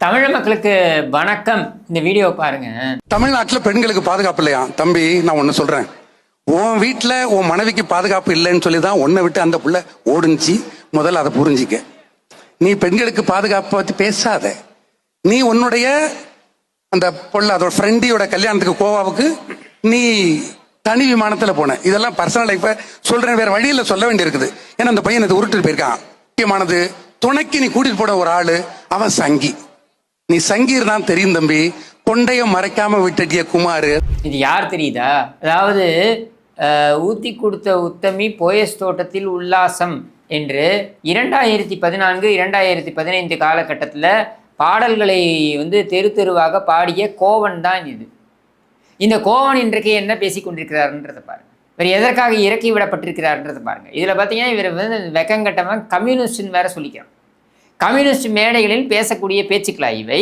தமிழ் மக்களுக்கு வணக்கம். இந்த வீடியோ பாருங்க. தமிழ்நாட்டுல பெண்களுக்கு பாதுகாப்பு இல்லையா தம்பி? நான் ஒண்ணு சொல்றேன். உன் வீட்டுல உன் மனைவிக்கு பாதுகாப்பு இல்லைன்னு சொல்லிதான் உன்னை விட்டு அந்த புள்ள ஓடுச்சு. முதல்ல அதை புரிஞ்சிக்க. நீ பெண்களுக்கு பாதுகாப்பு பத்தி பேசாத. நீ உன்னுடைய அந்த பொண்ணு அதோட ஃப்ரெண்டியோட கல்யாணத்துக்கு கோவாவுக்கு நீ தனி விமானத்துல போன. இதெல்லாம் பர்சனல் லைஃப் சொல்றேன், வேற வழியில சொல்ல வேண்டி இருக்குது. ஏன்னா அந்த பையன் இதை உருட்டு போயிருக்கான். முக்கியமானது, துணைக்கு நீ கூட்டிட்டு போன ஒரு ஆளு அவன் சங்கி. நீ சங்கீர் தான் தெரியும் தம்பி. கொண்டைய மறைக்காம விட்டுட்டிய குமாரு. இது யார் தெரியுதா? அதாவது ஊத்தி கொடுத்த உத்தமி போயஸ் தோட்டத்தில் உல்லாசம் என்று 2014 2015 காலகட்டத்தில் பாடல்களை தெரு தெருவாக பாடிய கோவன் தான் இது. இந்த கோவன் இன்றைக்கு என்ன பேசி கொண்டிருக்கிறார்ன்றதை பாருங்க. இவர் எதற்காக இறக்கி விடப்பட்டிருக்கிறார்ன்றதை பாருங்க. இதில் பார்த்தீங்கன்னா இவர் வெக்கங்கட்டமாக கம்யூனிஸ்ட்னு வேற சொல்லிக்கிறார். கம்யூனிஸ்ட் மேடைகளில் பேசக்கூடிய பேச்சுக்களா இவை?